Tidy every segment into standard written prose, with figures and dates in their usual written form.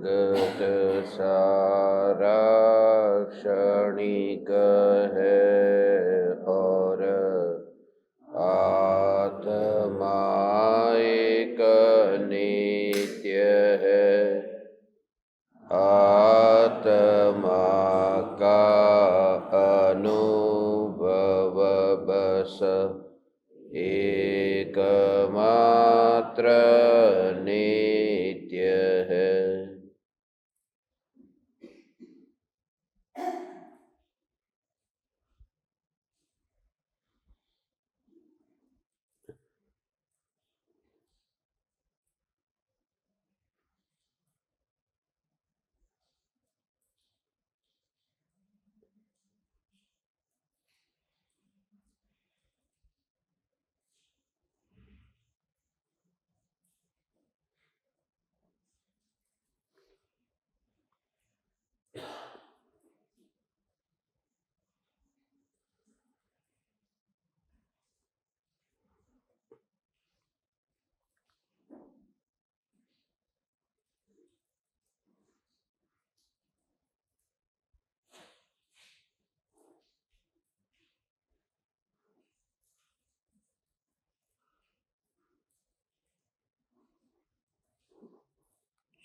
जगत सारा क्षणिक है और आत्मा एक नित्य है। आत्मा का अनुभव बस एकमात्र नित्य है।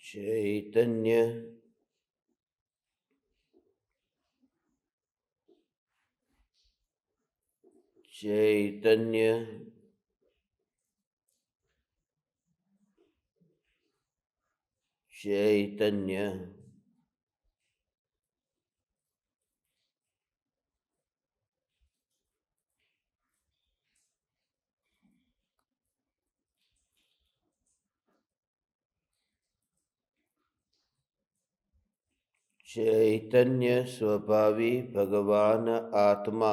चैतन्य चैतन्य चैतन्य चैतन्य स्वभावी भगवान आत्मा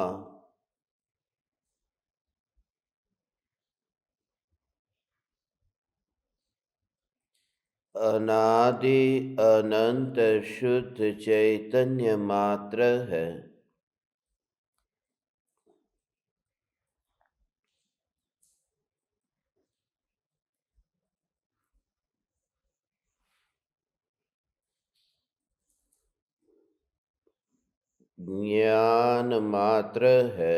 अनादि अनंत शुद्ध चैतन्य मात्र है। ज्ञान मात्र है।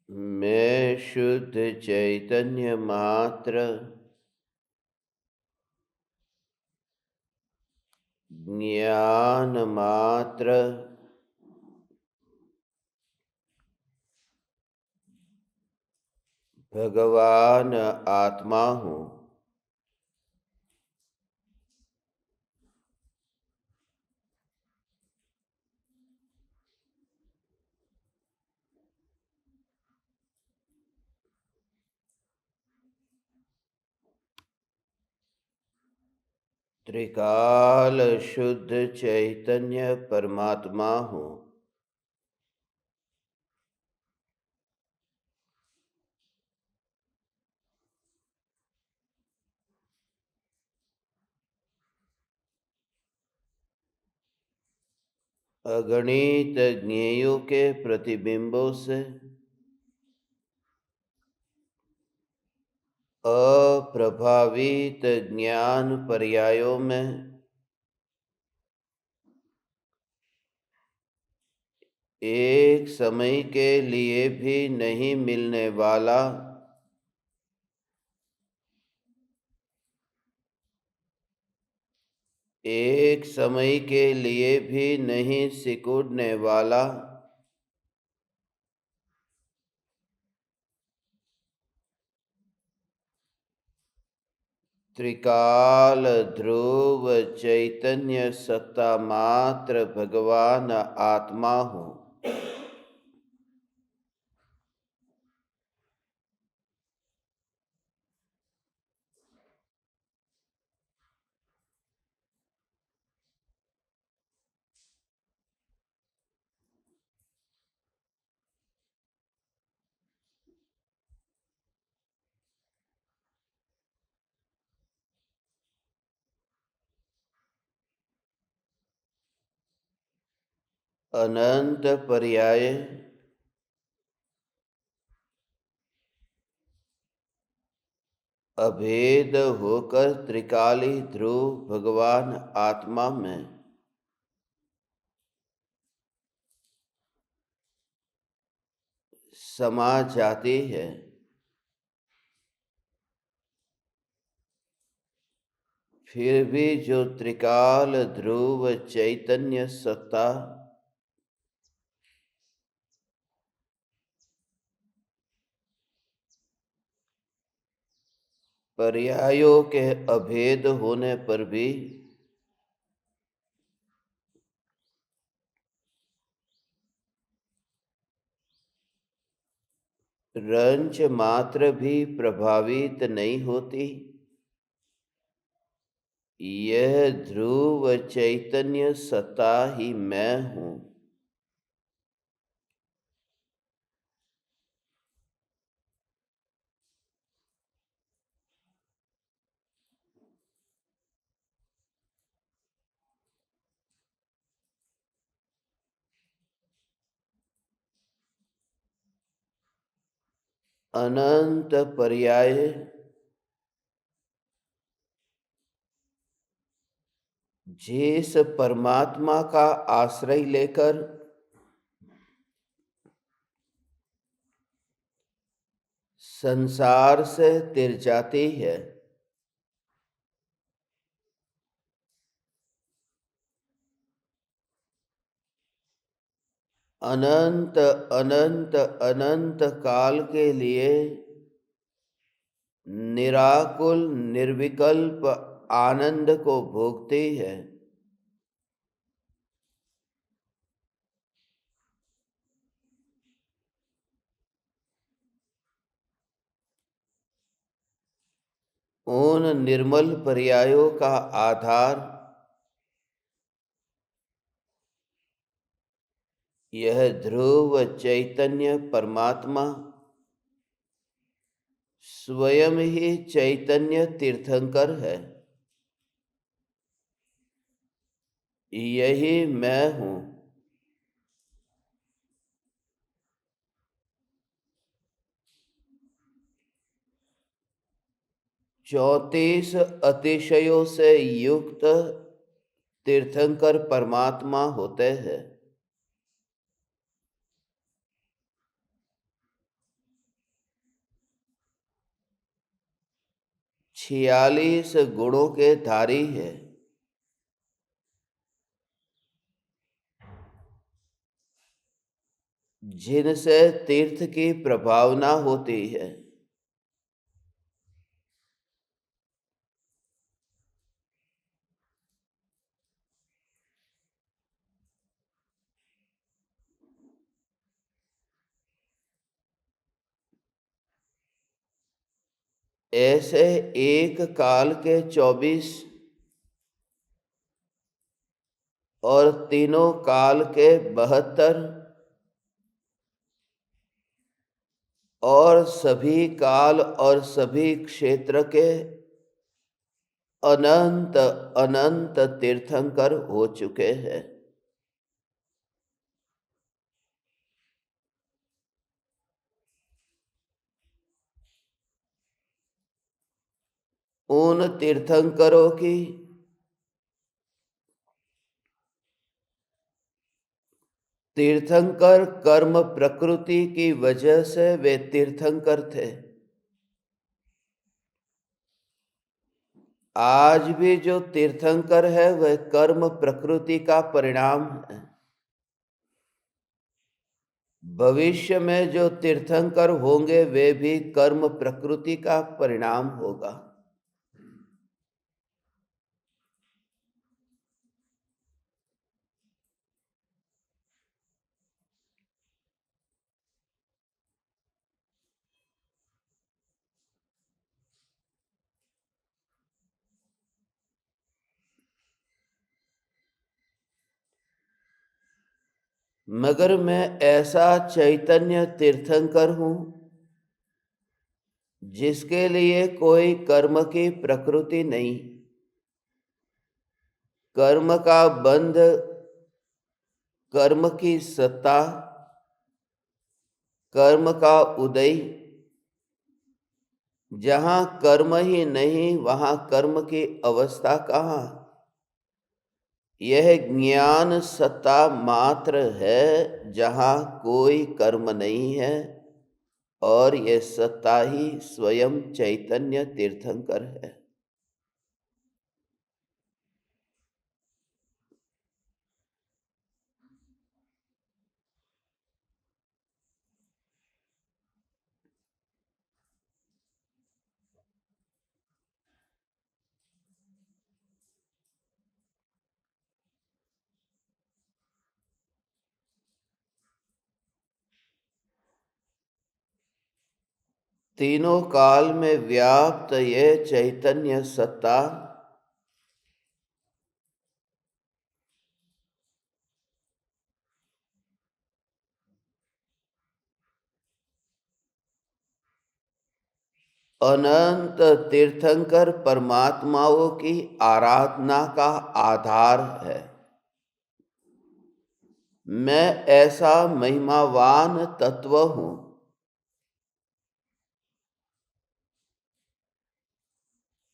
मैं शुद्ध चैतन्य मात्र ज्ञान मात्र भगवान आत्मा हूँ। त्रिकाल शुद्ध चैतन्य परमात्मा हूँ। अगणित ज्ञेयों के प्रतिबिंबों से अप्रभावित ज्ञान पर्यायों में एक समय के लिए भी नहीं मिलने वाला एक समय के लिए भी नहीं सिकुड़ने वाला त्रिकाल ध्रुव चैतन्य सत्ता मात्र भगवान आत्मा हूँ। अनंत पर्याय अभेद होकर त्रिकाली ध्रुव भगवान आत्मा में समा जाती है। फिर भी जो त्रिकाल ध्रुव चैतन्य सत्ता पर्यायों के अभेद होने पर भी रंच मात्र भी प्रभावित नहीं होती। यह ध्रुव चैतन्य सत्ता ही मैं हूं। अनंत पर्याय जिस परमात्मा का आश्रय लेकर संसार से तिर जाती है, अनंत अनंत अनंत काल के लिए निराकुल निर्विकल्प आनंद को भोगती है। उन निर्मल पर्यायों का आधार यह ध्रुव चैतन्य परमात्मा स्वयं ही चैतन्य तीर्थंकर है। यही मैं हूं। चौंतीस अतिशयों से युक्त तीर्थंकर परमात्मा होते हैं। 46 गुणों के धारी है। जिनसे तीर्थ की प्रभावना होती है। ऐसे एक काल के 24 और तीनों काल के 72 और सभी काल और सभी क्षेत्र के अनंत अनंत तीर्थंकर हो चुके हैं। उन तीर्थंकरों की तीर्थंकर कर्म प्रकृति की वजह से वे तीर्थंकर थे। आज भी जो तीर्थंकर है वह कर्म प्रकृति का परिणाम है। भविष्य में जो तीर्थंकर होंगे वे भी कर्म प्रकृति का परिणाम होगा। मगर मैं ऐसा चैतन्य तीर्थंकर हूं जिसके लिए कोई कर्म की प्रकृति नहीं। कर्म का बंध कर्म की सत्ता, कर्म का उदय। जहां कर्म ही नहीं वहां कर्म की अवस्था कहाँ। यह ज्ञान सत्ता मात्र है जहां कोई कर्म नहीं है, और यह सत्ता ही स्वयं चैतन्य तीर्थंकर है। तीनों काल में व्याप्त ये चैतन्य सत्ता अनंत तीर्थंकर परमात्माओं की आराधना का आधार है। मैं ऐसा महिमावान तत्व हूं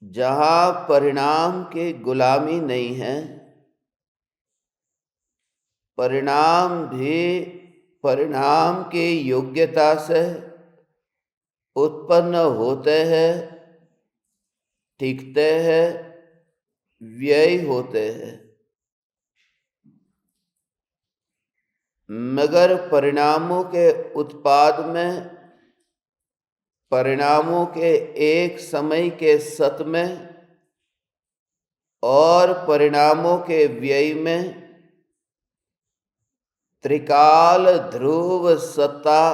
जहां परिणाम की गुलामी नहीं है। परिणाम भी परिणाम की योग्यता से उत्पन्न होते हैं, टिकते हैं, व्यय होते हैं, मगर परिणामों के उत्पाद में, परिणामों के एक समय के सत में और परिणामों के व्यय में त्रिकाल ध्रुव सत्ता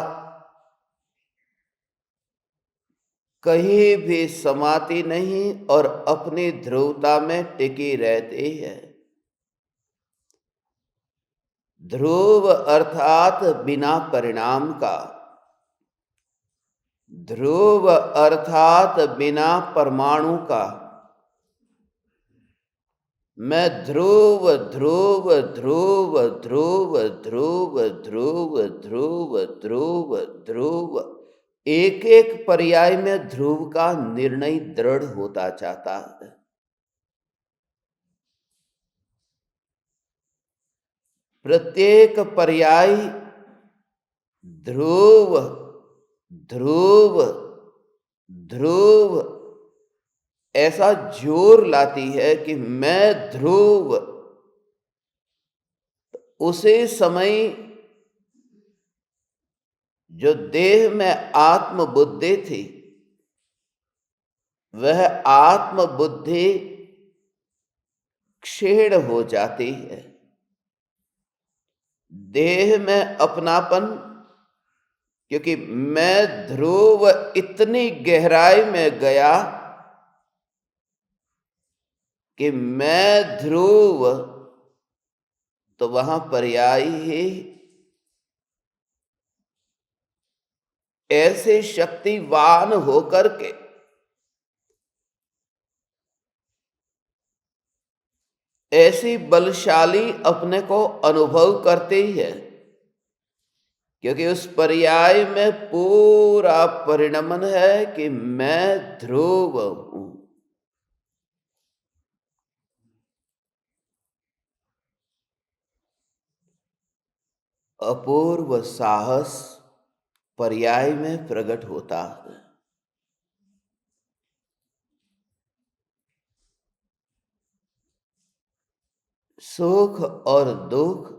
कहीं भी समाती नहीं और अपनी ध्रुवता में टिकी रहती है। ध्रुव अर्थात बिना परिणाम का, ध्रुव अर्थात बिना परमाणु का। मैं ध्रुव ध्रुव ध्रुव ध्रुव ध्रुव ध्रुव ध्रुव ध्रुव ध्रुव, एक एक पर्याय में ध्रुव का निर्णय दृढ़ होता जाता है। प्रत्येक पर्याय ध्रुव ध्रुव ध्रुव ऐसा जोर लाती है कि मैं ध्रुव। उसी समय जो देह में आत्म बुद्धि थी, वह आत्म बुद्धि क्षीण हो जाती है। देह में अपनापन, क्योंकि मैं ध्रुव इतनी गहराई में गया कि मैं ध्रुव, तो वहां पर्याय ही ऐसे शक्तिवान होकर के ऐसी बलशाली अपने को अनुभव करती है, क्योंकि उस पर्याय में पूरा परिणमन है कि मैं ध्रुव हूं। अपूर्व साहस पर्याय में प्रकट होता है। सुख और दुख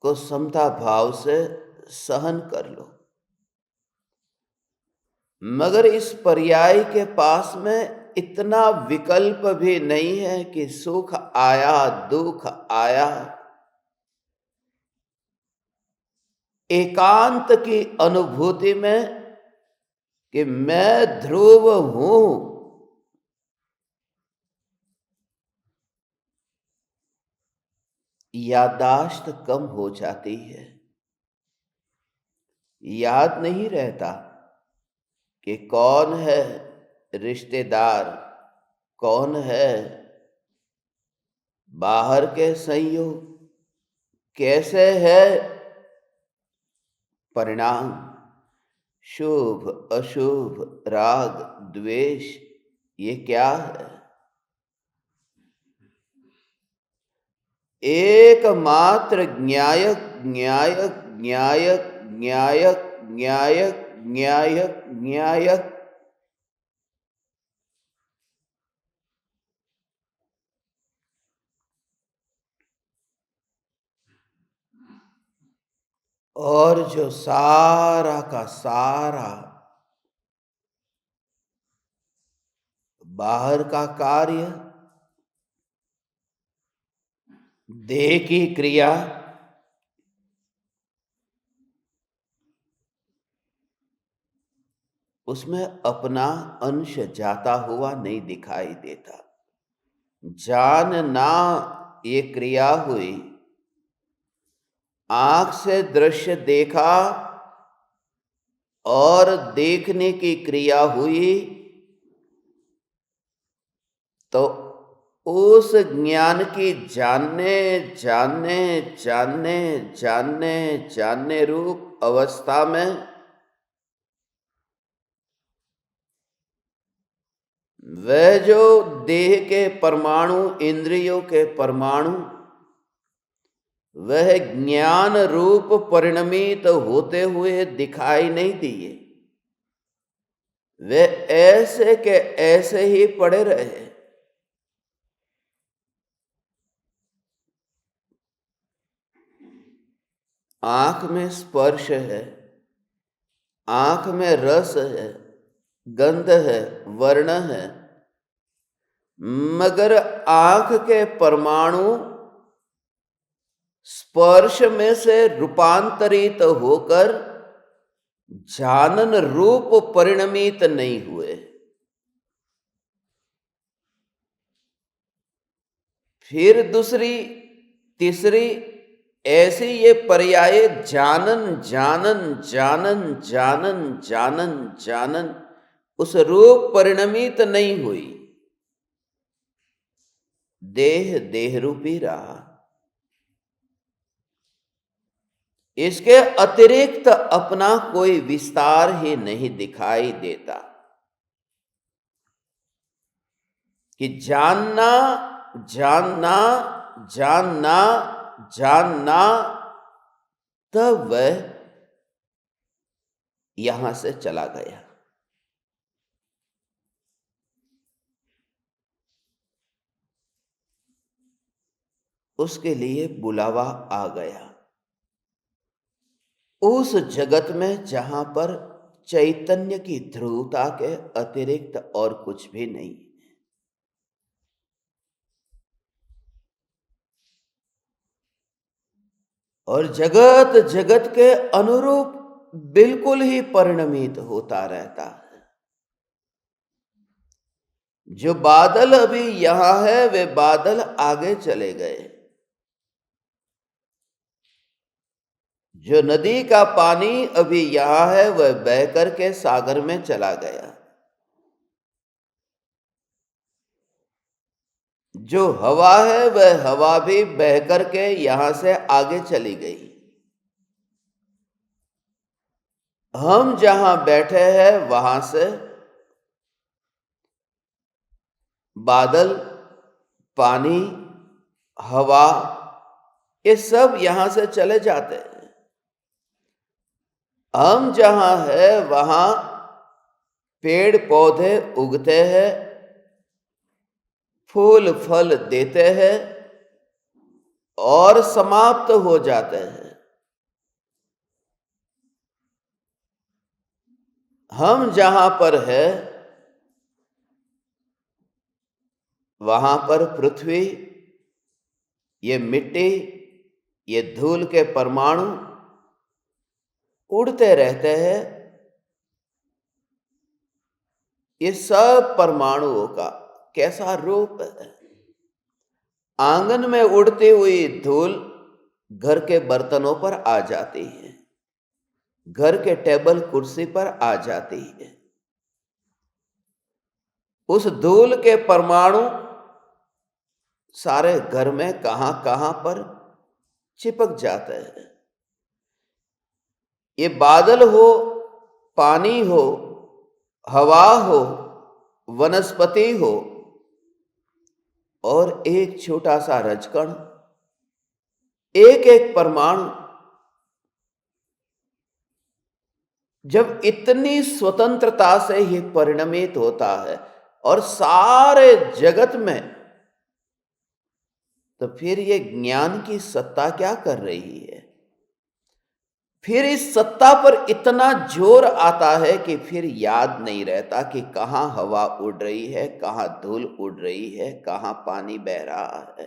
को समता भाव से सहन कर लो, मगर इस पर्याय के पास में इतना विकल्प भी नहीं है कि सुख आया दुख आया। एकांत की अनुभूति में कि मैं ध्रुव हूं, याददाश्त कम हो जाती है। याद नहीं रहता कि कौन है रिश्तेदार, कौन है बाहर के संयोग कैसे है परिणाम, शुभ अशुभ, राग द्वेष, ये क्या है? एकमात्र ज्ञायक ज्ञायक ज्ञायक ज्ञायक ज्ञायक ज्ञायक ज्ञायक। और जो सारा का सारा बाहर का कार्य, देह की क्रिया, उसमें अपना अंश जाता हुआ नहीं दिखाई देता। जानना ये क्रिया हुई, आंख से दृश्य देखा और देखने की क्रिया हुई, तो उस ज्ञान की जानने जानने जानने जानने जानने रूप अवस्था में वह जो देह के परमाणु, इंद्रियों के परमाणु, वह ज्ञान रूप परिणमित होते हुए दिखाई नहीं दिए। वे ऐसे के ऐसे ही पड़े रहे। आंख में स्पर्श है, आंख में रस है, गंध है, वर्ण है, मगर आंख के परमाणु स्पर्श में से रूपांतरित होकर जानन रूप परिणमित नहीं हुए। फिर दूसरी तीसरी ऐसी ये पर्याय जानन जानन जानन जानन जानन जानन उस रूप परिणमित नहीं हुई। देह देह रूपी रहा। इसके अतिरिक्त अपना कोई विस्तार ही नहीं दिखाई देता कि जानना जानना जानना जानना, तब वह यहां से चला गया। उसके लिए बुलावा आ गया उस जगत में जहां पर चैतन्य की ध्रुवता के अतिरिक्त और कुछ भी नहीं। और जगत जगत के अनुरूप बिल्कुल ही परिणमित होता रहता है। जो बादल अभी यहां है वे बादल आगे चले गए। जो नदी का पानी अभी यहां है वह बह करके सागर में चला गया। जो हवा है वह हवा भी बह करके यहां से आगे चली गई। हम जहां बैठे हैं वहां से बादल, पानी, हवा, ये सब यहां से चले जाते हैं। हम जहां है वहां पेड़ पौधे उगते हैं, फूल फल देते हैं और समाप्त हो जाते हैं। हम जहां पर है वहां पर पृथ्वी, ये मिट्टी, ये धूल के परमाणु उड़ते रहते हैं। ये सब परमाणुओं का कैसा रूप है। आंगन में उड़ती हुई धूल घर के बर्तनों पर आ जाती है, घर के टेबल कुर्सी पर आ जाती है। उस धूल के परमाणु सारे घर में कहां कहां पर चिपक जाता है। ये बादल हो, पानी हो, हवा हो, वनस्पति हो और एक छोटा सा रजकण, एक एक परमाणु, जब इतनी स्वतंत्रता से ये परिणमित होता है और सारे जगत में, तो फिर ये ज्ञान की सत्ता क्या कर रही है? फिर इस सत्ता पर इतना जोर आता है कि फिर याद नहीं रहता कि कहां हवा उड़ रही है, कहां धूल उड़ रही है, कहां पानी बह रहा है,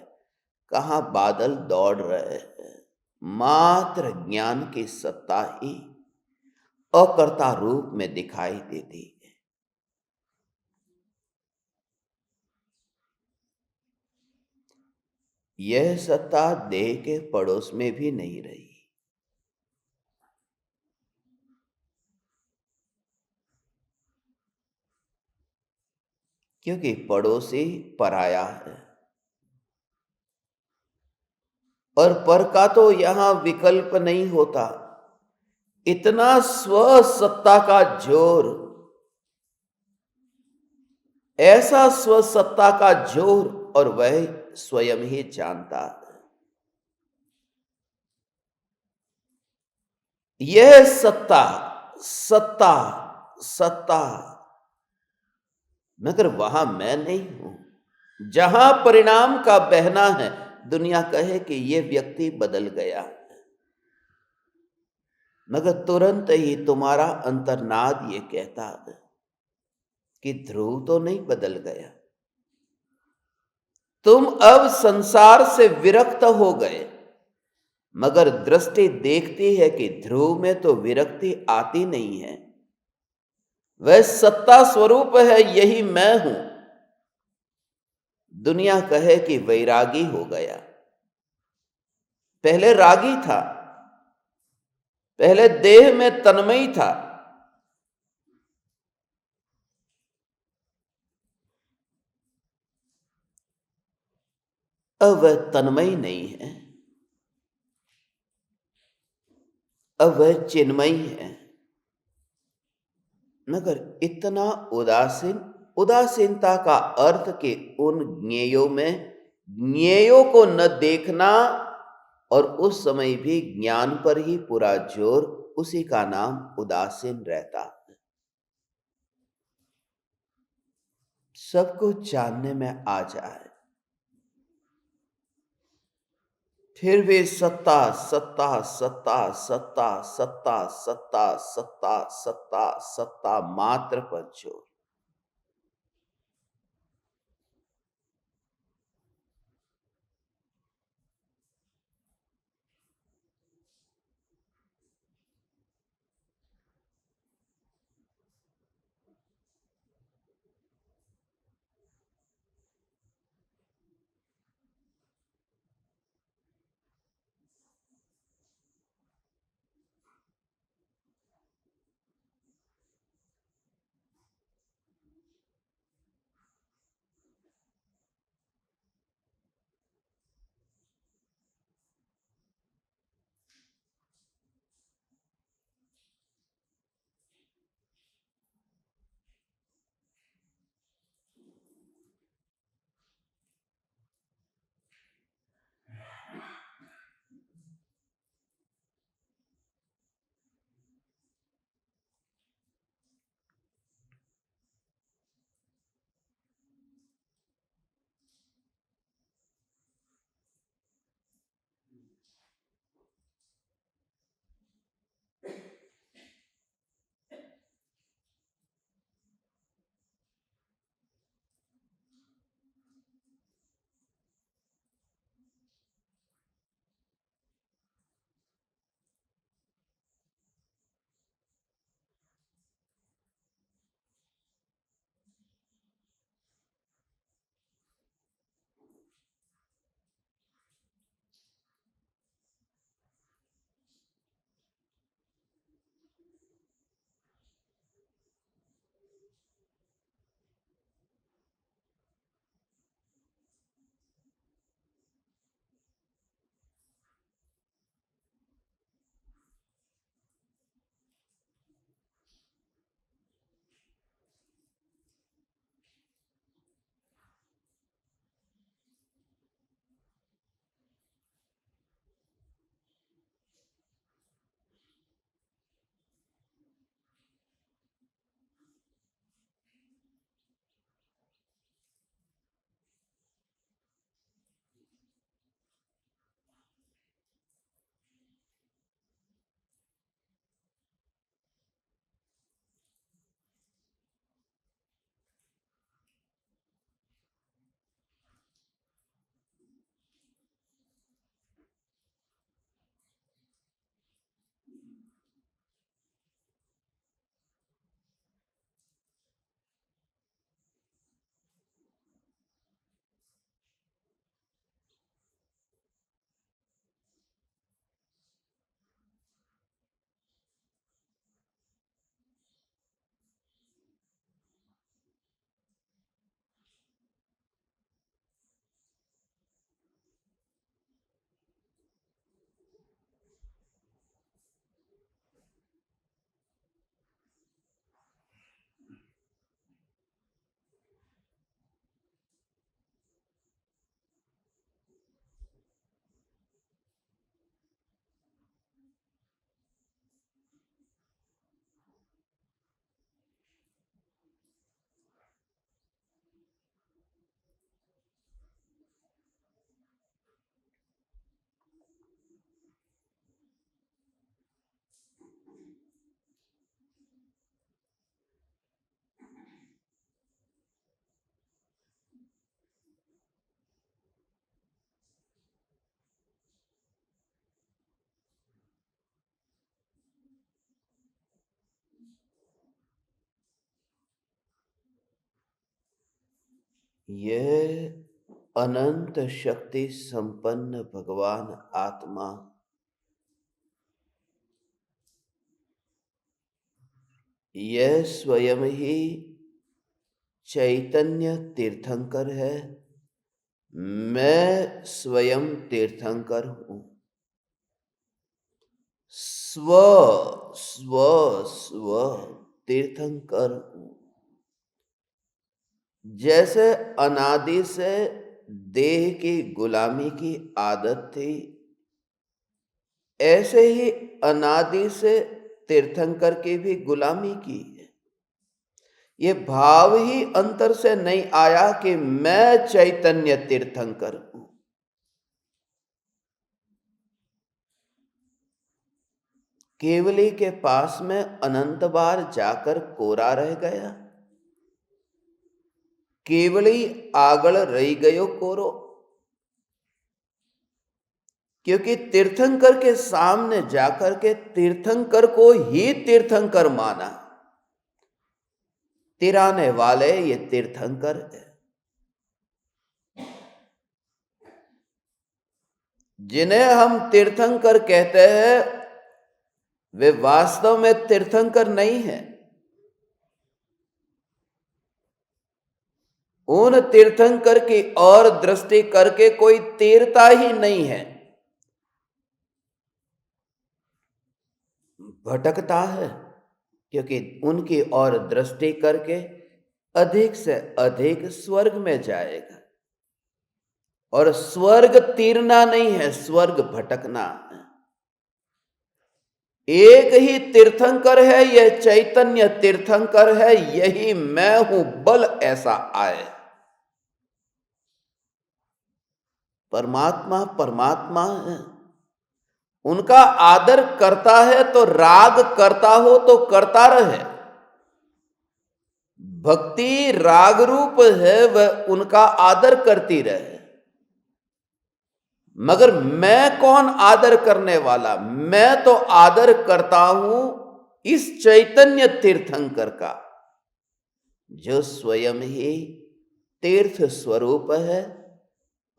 कहां बादल दौड़ रहे हैं। मात्र ज्ञान की सत्ता ही अकर्ता रूप में दिखाई देती है। यह सत्ता देह के पड़ोस में भी नहीं रही, क्योंकि पड़ोसी पराया है और पर का तो यहां विकल्प नहीं होता। इतना स्व सत्ता का जोर, ऐसा स्व सत्ता का जोर, और वह स्वयं ही जानता है। यह सत्ता सत्ता सत्ता, मगर वहां मैं नहीं हूं। जहां परिणाम का बहना है, दुनिया कहे कि यह व्यक्ति बदल गया, मगर तुरंत ही तुम्हारा अंतर्नाद ये कहता है कि ध्रुव तो नहीं बदल गया। तुम अब संसार से विरक्त हो गए, मगर दृष्टि देखती है कि ध्रुव में तो विरक्ति आती नहीं है। वह सत्ता स्वरूप है, यही मैं हूं। दुनिया कहे कि वैरागी हो गया, पहले रागी था, पहले देह में तन्मयी था, अब वह तन्मयी नहीं है, अब वह चिन्मयी है। मगर इतना उदासीन, उदासीनता का अर्थ के उन ज्ञेयों में ज्ञेयों को न देखना, और उस समय भी ज्ञान पर ही पूरा जोर, उसी का नाम उदासीन रहता है। सब कुछ जानने में आ जाए, फिर भी सत्ता सत्ता सत्ता सत्ता सत्ता सत्ता सत्ता सत्ता सत्ता मात्र पर जोर। यह अनंत शक्ति संपन्न भगवान आत्मा यह स्वयं ही चैतन्य तीर्थंकर है। मैं स्वयं तीर्थंकर हूं। स्व स्व स्व तीर्थंकर हूं। जैसे अनादि से देह की गुलामी की आदत थी, ऐसे ही अनादि से तीर्थंकर की भी गुलामी की है। ये भाव ही अंतर से नहीं आया कि मैं चैतन्य तीर्थंकर हूं। केवली के पास में अनंत बार जाकर कोरा रह गया। केवली आगल रही गयो कोरो, क्योंकि तीर्थंकर के सामने जाकर के तीर्थंकर को ही तीर्थंकर माना। तिराने वाले ये तीर्थंकर है। जिन्हें हम तीर्थंकर कहते हैं वे वास्तव में तीर्थंकर नहीं है। उन तीर्थंकर की ओर दृष्टि करके कोई तीरता ही नहीं है, भटकता है। क्योंकि उनकी ओर दृष्टि करके अधिक से अधिक स्वर्ग में जाएगा। और स्वर्ग तीरना नहीं है, स्वर्ग भटकना है। एक ही तीर्थंकर है, यह चैतन्य तीर्थंकर है। यही मैं हूं, बल ऐसा आए। परमात्मा परमात्मा है। उनका आदर करता है तो राग करता हो तो करता रहे। भक्ति राग रूप है, वह उनका आदर करती रहे। मगर मैं कौन आदर करने वाला? मैं तो आदर करता हूं इस चैतन्य तीर्थंकर का, जो स्वयं ही तीर्थ स्वरूप है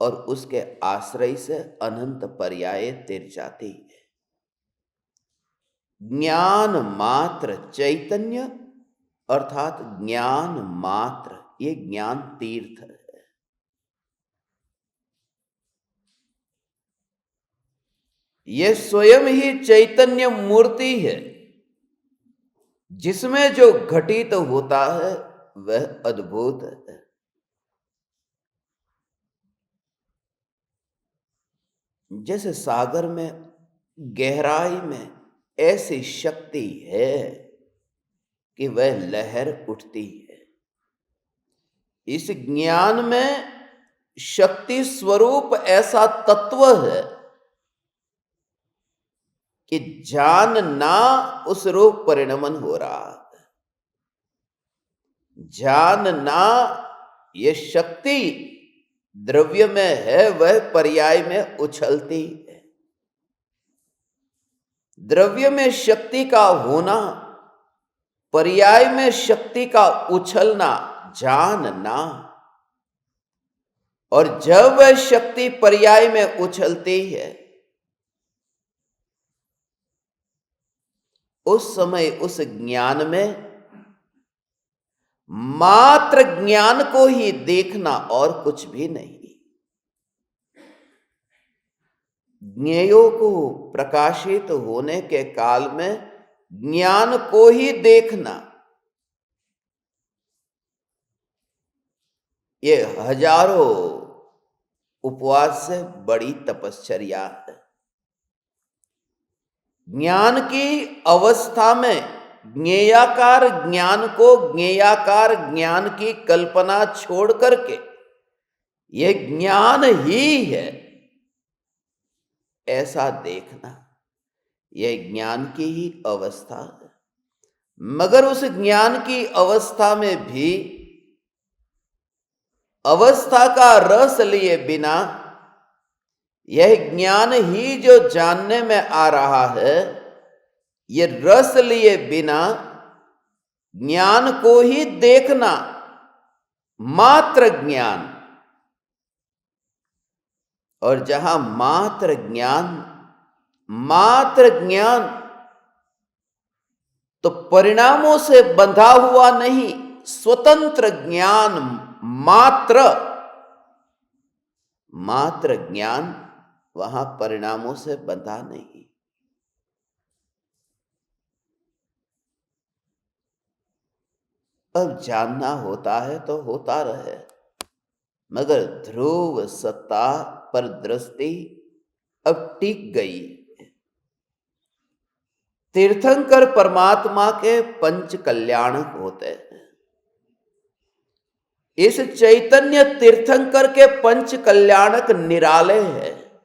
और उसके आश्रय से अनंत पर्याय तिर जाती है। ज्ञान मात्र चैतन्य अर्थात ज्ञान मात्र, ये ज्ञान तीर्थ है। ये स्वयं ही चैतन्य मूर्ति है। जिसमें जो घटित होता है वह अद्भुत है। जैसे सागर में गहराई में ऐसी शक्ति है कि वह लहर उठती है। इस ज्ञान में शक्ति स्वरूप ऐसा तत्व है कि जानना उस रूप परिणमन हो रहा है। जानना ये शक्ति द्रव्य में है, वह पर्याय में उछलती है। द्रव्य में शक्ति का होना, पर्याय में शक्ति का उछलना, जानना। और जब वह शक्ति पर्याय में उछलती है, उस समय उस ज्ञान में मात्र ज्ञान को ही देखना और कुछ भी नहीं। ज्ञेयों को प्रकाशित होने के काल में ज्ञान को ही देखना, ये हजारों उपवास से बड़ी तपश्चर्या है। ज्ञान की अवस्था में ज्ञेयाकार ज्ञान को, ज्ञेयाकार ज्ञान की कल्पना छोड़ करके यह ज्ञान ही है ऐसा देखना, यह ज्ञान की ही अवस्था है। मगर उस ज्ञान की अवस्था में भी अवस्था का रस लिए बिना यह ज्ञान ही जो जानने में आ रहा है, यह रस लिए बिना ज्ञान को ही देखना मात्र ज्ञान। और जहां मात्र ज्ञान तो परिणामों से बंधा हुआ नहीं, स्वतंत्र ज्ञान मात्र। मात्र ज्ञान वहां परिणामों से बंधा नहीं। अब जानना होता है तो होता रहे, मगर ध्रुव सत्ता पर दृष्टि अब टिक गई। तीर्थंकर परमात्मा के पंच कल्याणक होते हैं। इस चैतन्य तीर्थंकर के पंच कल्याणक निराले हैं।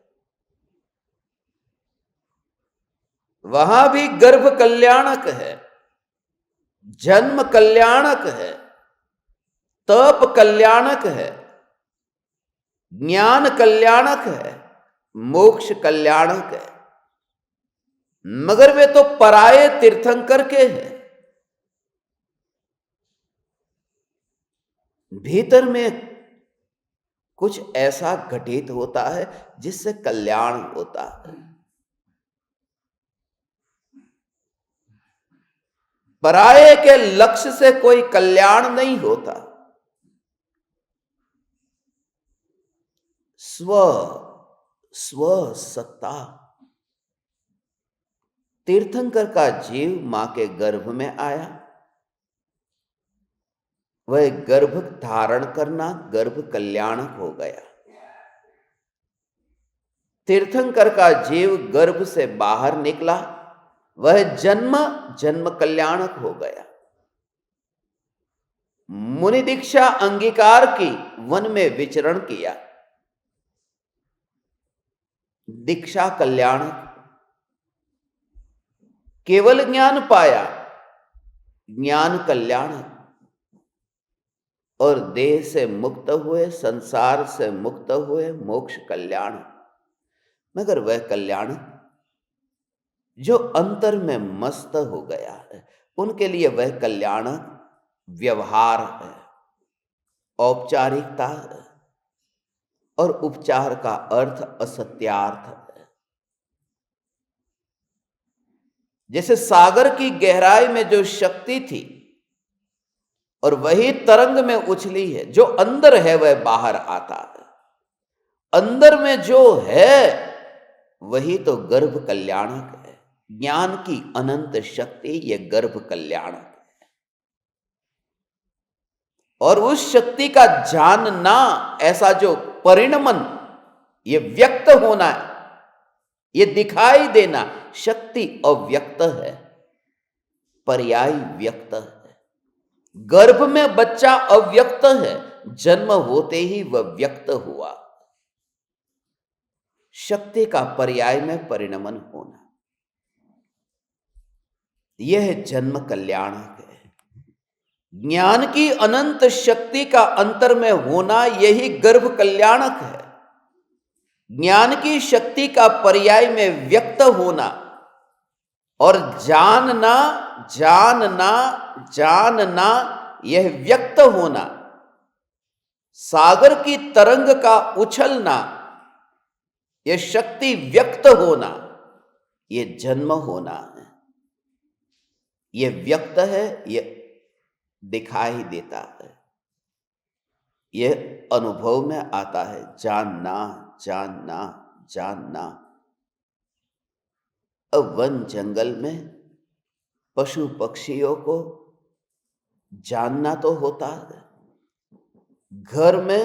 वहां भी गर्भ कल्याणक है, जन्म कल्याणक है, तप कल्याणक है, ज्ञान कल्याणक है, मोक्ष कल्याणक है। मगर वे तो पराये तीर्थंकर के हैं। भीतर में कुछ ऐसा घटित होता है जिससे कल्याण होता है। पराये के लक्ष्य से कोई कल्याण नहीं होता। स्व सत्ता। तीर्थंकर का जीव मां के गर्भ में आया, वह गर्भ धारण करना गर्भ कल्याणक हो गया। तीर्थंकर का जीव गर्भ से बाहर निकला, वह जन्म कल्याणक हो गया। मुनि दीक्षा अंगीकार की, वन में विचरण किया, दीक्षा कल्याणक। केवल ज्ञान पाया, ज्ञान कल्याणक। और देह से मुक्त हुए, संसार से मुक्त हुए, मोक्ष कल्याण। मगर वह कल्याण जो अंतर में मस्त हो गया है, उनके लिए वह कल्याण व्यवहार है, औपचारिकता है। और उपचार का अर्थ असत्यार्थ है। जैसे सागर की गहराई में जो शक्ति थी और वही तरंग में उछली है, जो अंदर है वह बाहर आता है। अंदर में जो है वही तो गर्भ कल्याणक है। ज्ञान की अनंत शक्ति यह गर्भ कल्याणक है। और उस शक्ति का जानना, ऐसा जो परिणमन, ये व्यक्त होना है, ये दिखाई देना, शक्ति अव्यक्त है, पर्याय व्यक्त है। गर्भ में बच्चा अव्यक्त है, जन्म होते ही वह व्यक्त हुआ। शक्ति का पर्याय में परिणमन होना, यह जन्म कल्याणक है। ज्ञान की अनंत शक्ति का अंतर में होना, यही गर्भ कल्याणक है। ज्ञान की शक्ति का पर्याय में व्यक्त होना और जानना यह व्यक्त होना। सागर की तरंग का उछलना, यह शक्ति व्यक्त होना, यह जन्म होना है। यह व्यक्त है, यह दिखाई देता है, यह अनुभव में आता है। जानना। अब वन जंगल में पशु पक्षियों को जानना तो होता है। घर में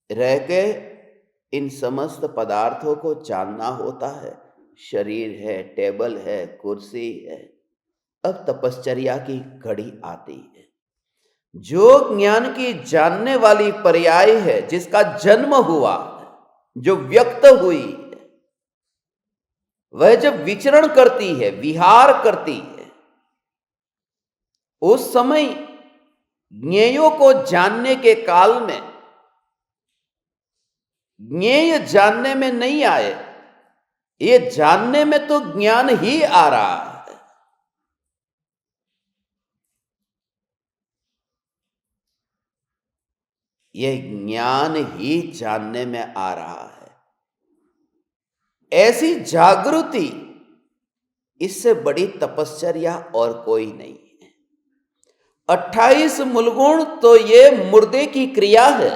रह के इन समस्त पदार्थों को जानना होता है। शरीर है, टेबल है, कुर्सी है। अब तपश्चर्या की घड़ी आती है। जो ज्ञान की जानने वाली पर्याय है, जिसका जन्म हुआ, जो व्यक्त हुई, वह जब विचरण करती है, विहार करती है, उस समय ज्ञेयों को जानने के काल में ज्ञेय जानने में नहीं आए, ये जानने में तो ज्ञान ही आ रहा है। यह ज्ञान ही जानने में आ रहा है। ऐसी जागृति, इससे बड़ी तपश्चर्या और कोई नहीं है। 28 मूलगुण तो ये मुर्दे की क्रिया है।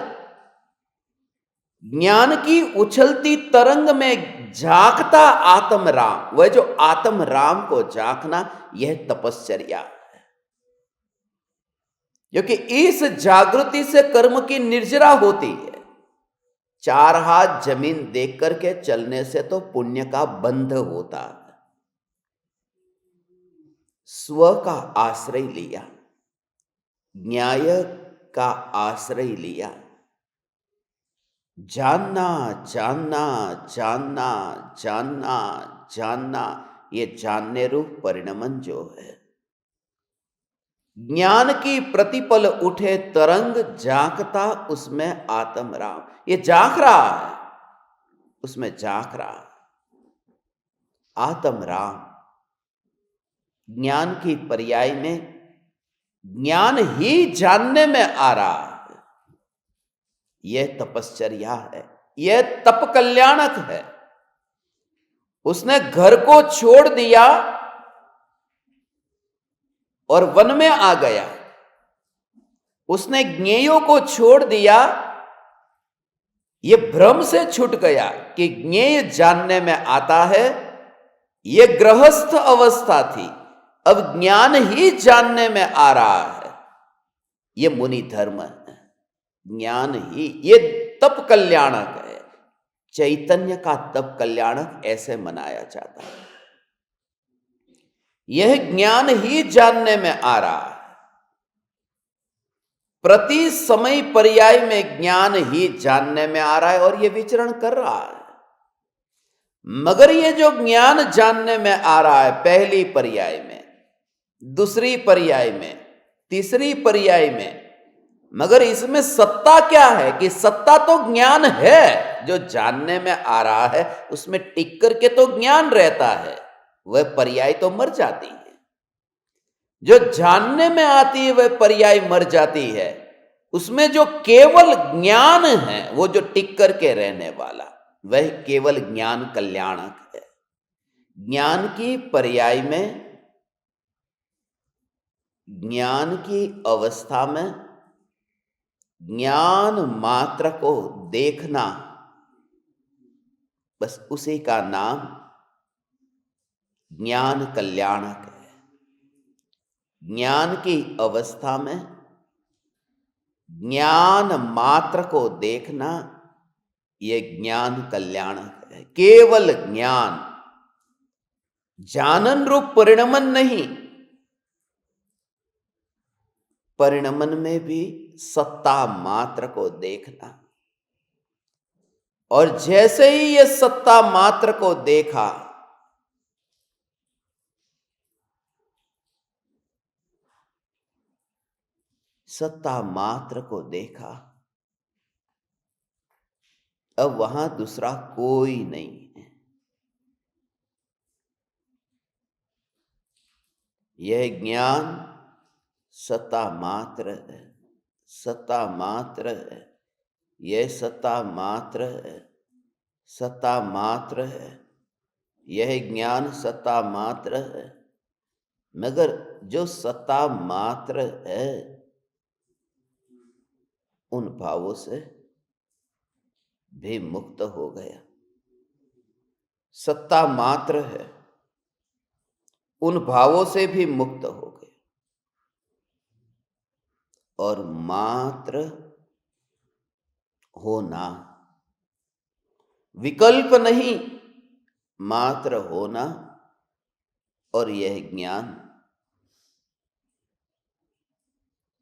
ज्ञान की उछलती तरंग में झांकता आत्म राम, वह जो आत्म राम को झांकना, यह तपश्चर्या है। क्योंकि इस जागृति से कर्म की निर्जरा होती है। 4 हाथ जमीन देख करके चलने से तो पुण्य का बंध होता है। स्व का आश्रय लिया, न्याय का आश्रय लिया, जानना जानना जानना जानना जानना, ये जानने रूप परिणमन जो है। ज्ञान की प्रतिपल उठे तरंग, झांकता उसमें आत्म राम, ये झांक रहा है, उसमें झांक रहा है आत्म राम। ज्ञान की पर्याय में ज्ञान ही जानने में आ रहा है। यह तपश्चर्या है, यह तप कल्याणक है। उसने घर को छोड़ दिया और वन में आ गया। उसने ज्ञेयों को छोड़ दिया, यह भ्रम से छूट गया कि ज्ञेय जानने में आता है। यह गृहस्थ अवस्था थी, अब ज्ञान ही जानने में आ रहा है। यह मुनि धर्म है, ज्ञान ही, यह तप कल्याणक है। चैतन्य का तप कल्याणक ऐसे मनाया जाता है। यह ज्ञान ही जानने में आ रहा है। प्रति समय पर्याय में ज्ञान ही जानने में आ रहा है और यह विचरण कर रहा है। मगर यह जो ज्ञान जानने में आ रहा है, पहली पर्याय में, दूसरी पर्याय में, तीसरी पर्याय में, मगर इसमें सत्ता क्या है कि सत्ता तो ज्ञान है। जो जानने में आ रहा है उसमें टिक करके तो ज्ञान रहता है, वह पर्याय तो मर जाती है। जो जानने में आती है वह पर्याय मर जाती है। उसमें जो केवल ज्ञान है, वो जो टिक करके रहने वाला, वह केवल ज्ञान कल्याणक है। ज्ञान की पर्याय में, ज्ञान की अवस्था में ज्ञान मात्र को देखना, बस उसी का नाम ज्ञान कल्याणक है। ज्ञान की अवस्था में ज्ञान मात्र को देखना, यह ज्ञान कल्याणक है। केवल ज्ञान, जानन रूप परिणमन नहीं। परिणमन में भी सत्ता मात्र को देखना, और जैसे ही ये सत्ता मात्र को देखा, सत्ता मात्र को देखा, अब वहां दूसरा कोई नहीं है। यह ज्ञान सत्ता मात्र है, सत्ता मात्र है, यह सत्ता मात्र है, सत्ता मात्र है, यह ज्ञान सत्ता मात्र है। मगर जो सत्ता मात्र है, उन भावों से भी मुक्त हो गया। सत्ता मात्र है, उन भावों से भी मुक्त हो गए, और मात्र होना, विकल्प नहीं, मात्र होना, और यह ज्ञान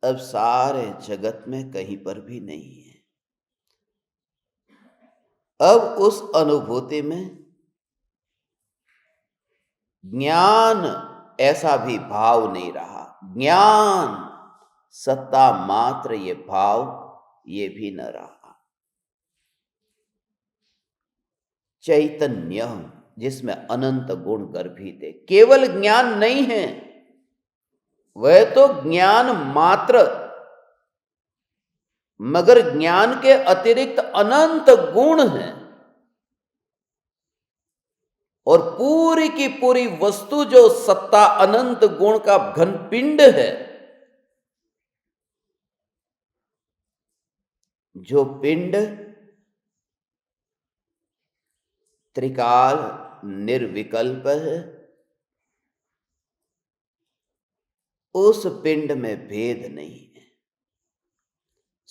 अब सारे जगत में कहीं पर भी नहीं है। अब उस अनुभूति में ज्ञान ऐसा भी भाव नहीं रहा। ज्ञान सत्ता मात्र, ये भाव ये भी न रहा। चैतन्य जिसमें अनंत गुण गर्भित है, केवल ज्ञान नहीं है, वह तो ज्ञान मात्र मगर ज्ञान के अतिरिक्त अनंत गुण हैं, और पूरी की पूरी वस्तु जो सत्ता अनंत गुण का घन पिंड है, जो पिंड त्रिकाल निर्विकल्प है, उस पिंड में भेद नहीं है।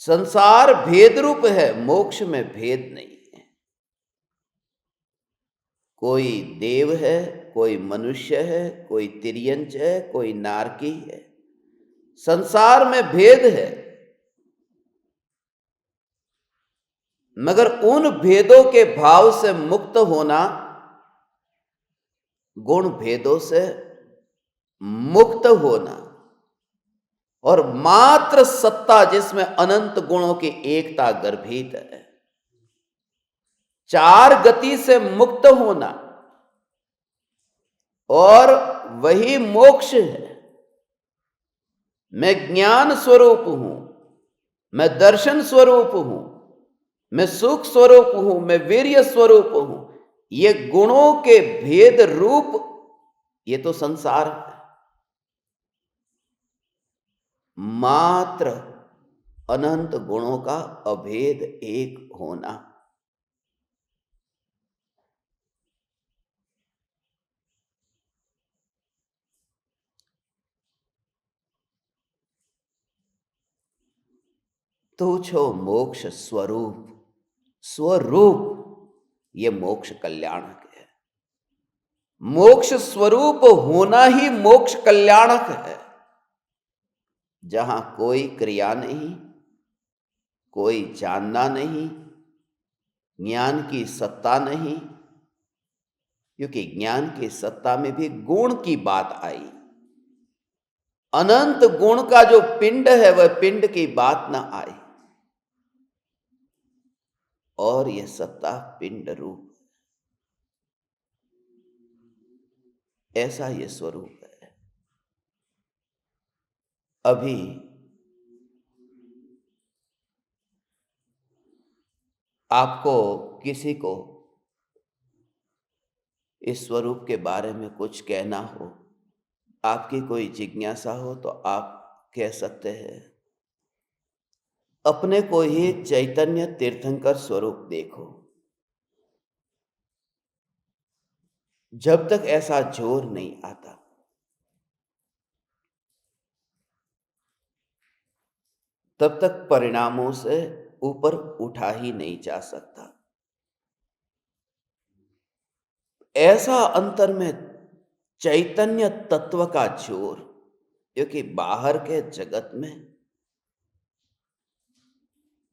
संसार भेद रूप है, मोक्ष में भेद नहीं है। कोई देव है, कोई मनुष्य है, कोई तिर्यंच है, कोई नारकी है। संसार में भेद है, मगर उन भेदों के भाव से मुक्त होना, गुण भेदों से मुक्त होना, और मात्र सत्ता जिसमें अनंत गुणों की एकता गर्भित है, चार गति से मुक्त होना, और वही मोक्ष है। मैं ज्ञान स्वरूप हूं, मैं दर्शन स्वरूप हूं, मैं सुख स्वरूप हूं, मैं वीर्य स्वरूप हूं। ये गुणों के भेद रूप, ये तो संसार है। मात्र अनंत गुणों का अभेद एक होना। तू छो मोक्ष स्वरूप, स्वरूप ये मोक्ष कल्याणक है। मोक्ष स्वरूप होना ही मोक्ष कल्याणक है, जहां कोई क्रिया नहीं, कोई जानना नहीं, ज्ञान की सत्ता नहीं, क्योंकि ज्ञान की सत्ता में भी गुण की बात आई। अनंत गुण का जो पिंड है, वह पिंड की बात ना आई, और यह सत्ता पिंड रूप, ऐसा यह स्वरूप है। अभी आपको किसी को इस स्वरूप के बारे में कुछ कहना हो, आपकी कोई जिज्ञासा हो, तो आप कह सकते हैं, अपने को ही चैतन्य तीर्थंकर स्वरूप देखो। जब तक ऐसा जोर नहीं आता, तब तक परिणामों से ऊपर उठा ही नहीं जा सकता। ऐसा अंतर में चैतन्य तत्व का जोर, क्योंकि बाहर के जगत में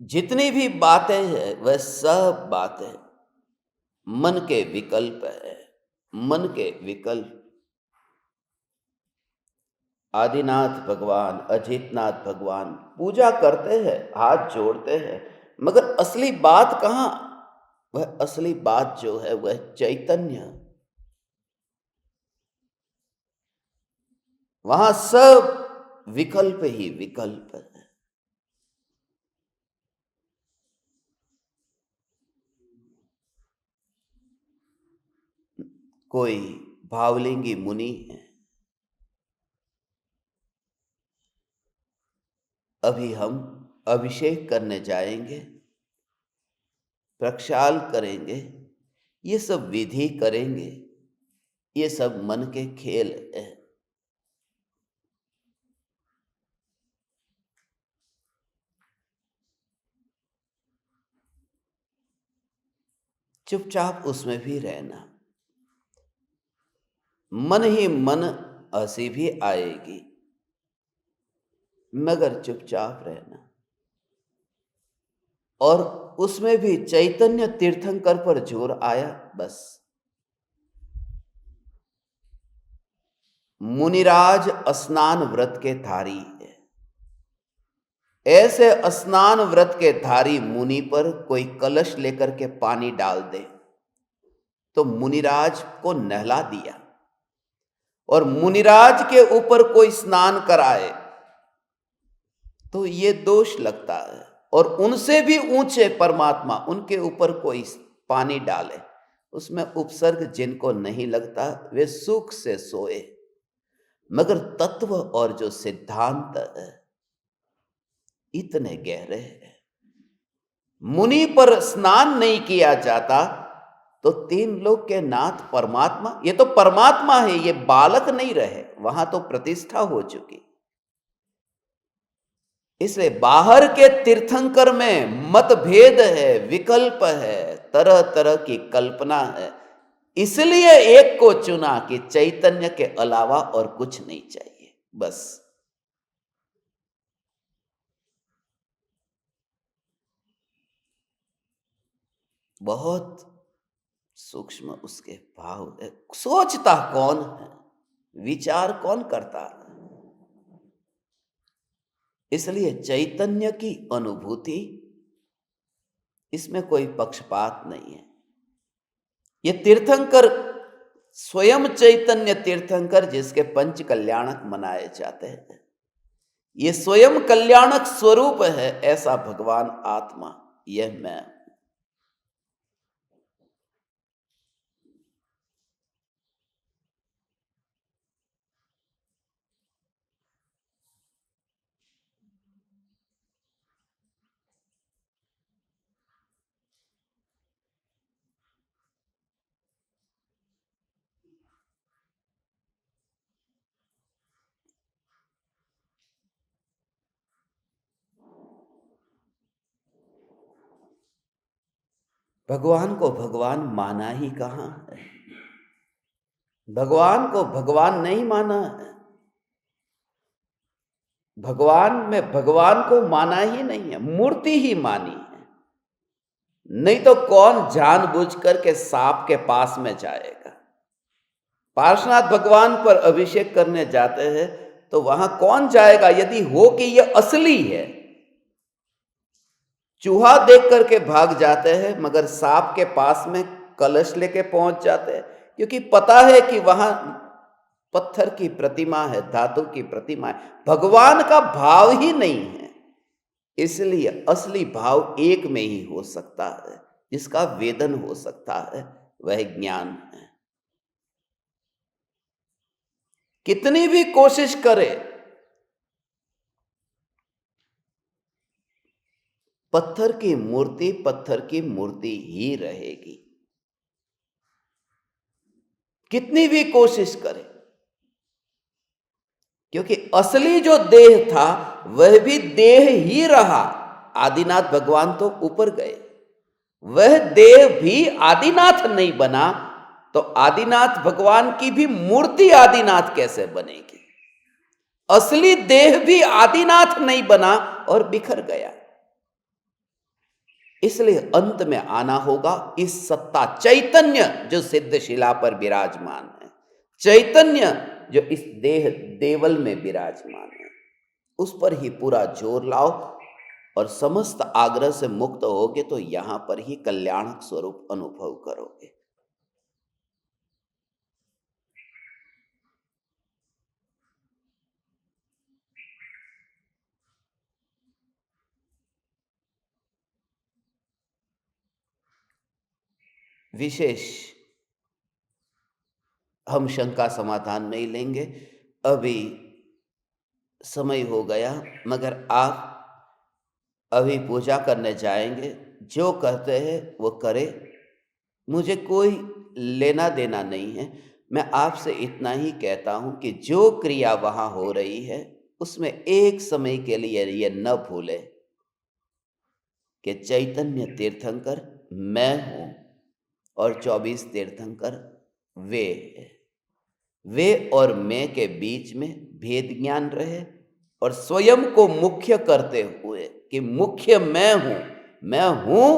जितनी भी बातें हैं, वह सब बातें मन के विकल्प है। मन के विकल्प। आदिनाथ भगवान, अजितनाथ भगवान पूजा करते हैं, हाथ जोड़ते हैं, मगर असली बात कहां? वह असली बात जो है, वह चैतन्य। वहां सब विकल्प ही विकल्प है। कोई भावलिंगी मुनि है, अभी हम अभिषेक करने जाएंगे, प्रक्षाल करेंगे, ये सब विधि करेंगे, ये सब मन के खेल है। चुपचाप उसमें भी रहना। मन ही मन हंसी भी आएगी, मगर चुपचाप रहना। और उसमें भी चैतन्य तीर्थंकर पर जोर आया, बस। मुनिराज स्नान व्रत के धारी है। ऐसे स्नान व्रत के धारी मुनि पर कोई कलश लेकर के पानी डाल दे, तो मुनिराज को नहला दिया। और मुनिराज के ऊपर कोई स्नान कराए, तो ये दोष लगता है। और उनसे भी ऊंचे परमात्मा उनके ऊपर कोई पानी डाले, उसमें उपसर्ग जिनको नहीं लगता वे सुख से सोए। मगर तत्व और जो सिद्धांत है इतने गहरे हैं, मुनि पर स्नान नहीं किया जाता तो तीन लोक के नाथ परमात्मा, ये तो परमात्मा है, ये बालक नहीं रहे, वहां तो प्रतिष्ठा हो चुकी। इसलिए बाहर के तीर्थंकर में मतभेद है, विकल्प है, तरह तरह की कल्पना है, इसलिए एक को चुना कि चैतन्य के अलावा और कुछ नहीं चाहिए, बस। बहुत सूक्ष्म उसके भाव है। सोचता कौन है, विचार कौन करता है? इसलिए चैतन्य की अनुभूति, इसमें कोई पक्षपात नहीं है। ये तीर्थंकर स्वयं चैतन्य तीर्थंकर जिसके पंच कल्याणक मनाए जाते हैं, ये स्वयं कल्याणक स्वरूप है, ऐसा भगवान आत्मा, यह मैं। भगवान को भगवान माना ही कहां है? भगवान को भगवान नहीं माना है। भगवान में भगवान को माना ही नहीं है, मूर्ति ही मानी है। नहीं तो कौन जानबूझ करके सांप के पास में जाएगा? पार्श्वनाथ भगवान पर अभिषेक करने जाते हैं तो वहां कौन जाएगा यदि हो कि यह असली है? चूहा देख करके भाग जाते हैं, मगर सांप के पास में कलश लेके पहुंच जाते हैं, क्योंकि पता है कि वहां पत्थर की प्रतिमा है, धातु की प्रतिमा है, भगवान का भाव ही नहीं है। इसलिए असली भाव एक में ही हो सकता है, जिसका वेदन हो सकता है, वह ज्ञान है। कितनी भी कोशिश करे, पत्थर की मूर्ति पत्थर की मूर्ति ही रहेगी, कितनी भी कोशिश करे, क्योंकि असली जो देह था वह भी देह ही रहा। आदिनाथ भगवान तो ऊपर गए, वह देह भी आदिनाथ नहीं बना, तो आदिनाथ भगवान की भी मूर्ति आदिनाथ कैसे बनेगी? असली देह भी आदिनाथ नहीं बना और बिखर गया। इसलिए अंत में आना होगा इस सत्ता चैतन्य जो सिद्ध शिला पर विराजमान है, चैतन्य जो इस देह देवल में विराजमान है, उस पर ही पूरा जोर लाओ और समस्त आग्रह से मुक्त होगे तो यहां पर ही कल्याणक स्वरूप अनुभव करोगे। विशेष हम शंका समाधान नहीं लेंगे, अभी समय हो गया, मगर आप अभी पूजा करने जाएंगे, जो कहते हैं वो करे, मुझे कोई लेना देना नहीं है। मैं आपसे इतना ही कहता हूं कि जो क्रिया वहां हो रही है उसमें एक समय के लिए ये न भूले कि चैतन्य तीर्थंकर मैं हूं और 24 तीर्थंकर वे हैं। वे और मैं के बीच में भेद ज्ञान रहे और स्वयं को मुख्य करते हुए कि मुख्य मैं हूं,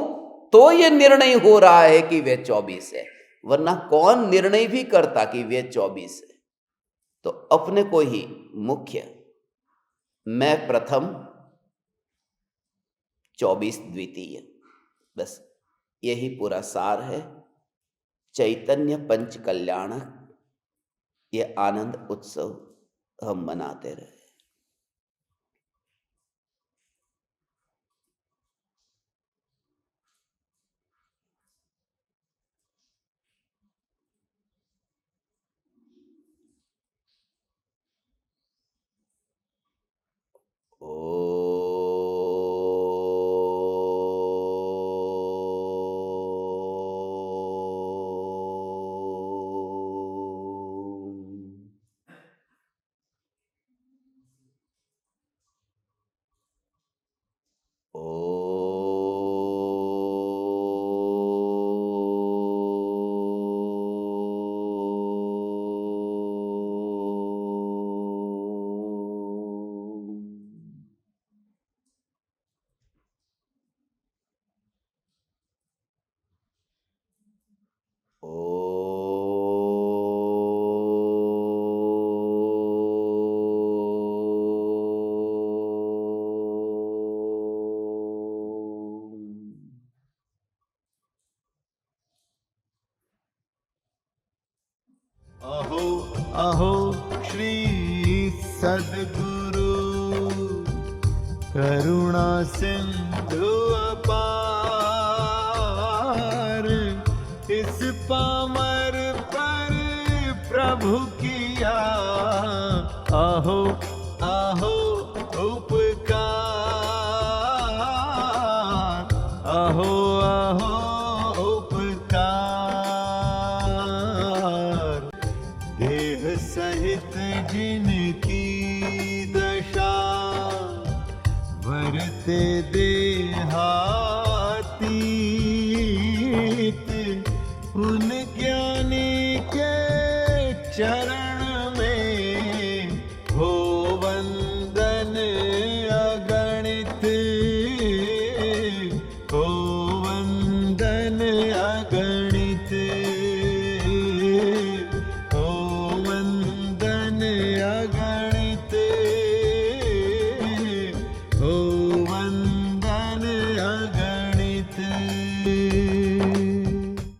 तो ये निर्णय हो रहा है कि वे 24 है, वरना कौन निर्णय भी करता कि वे 24 है? तो अपने को ही मुख्य, मैं प्रथम, 24 द्वितीय, बस यही पूरा सार है। चैतन्य पंच कल्याणक ये आनंद उत्सव हम मनाते रहे। अहो अहो श्री सद्गुरु करुणा सिंधु अपार, इस पामर पर प्रभु किया अहो अहो उपकार, अहो अहो उपकार। देह सहित जिनकी दशा, वरते दे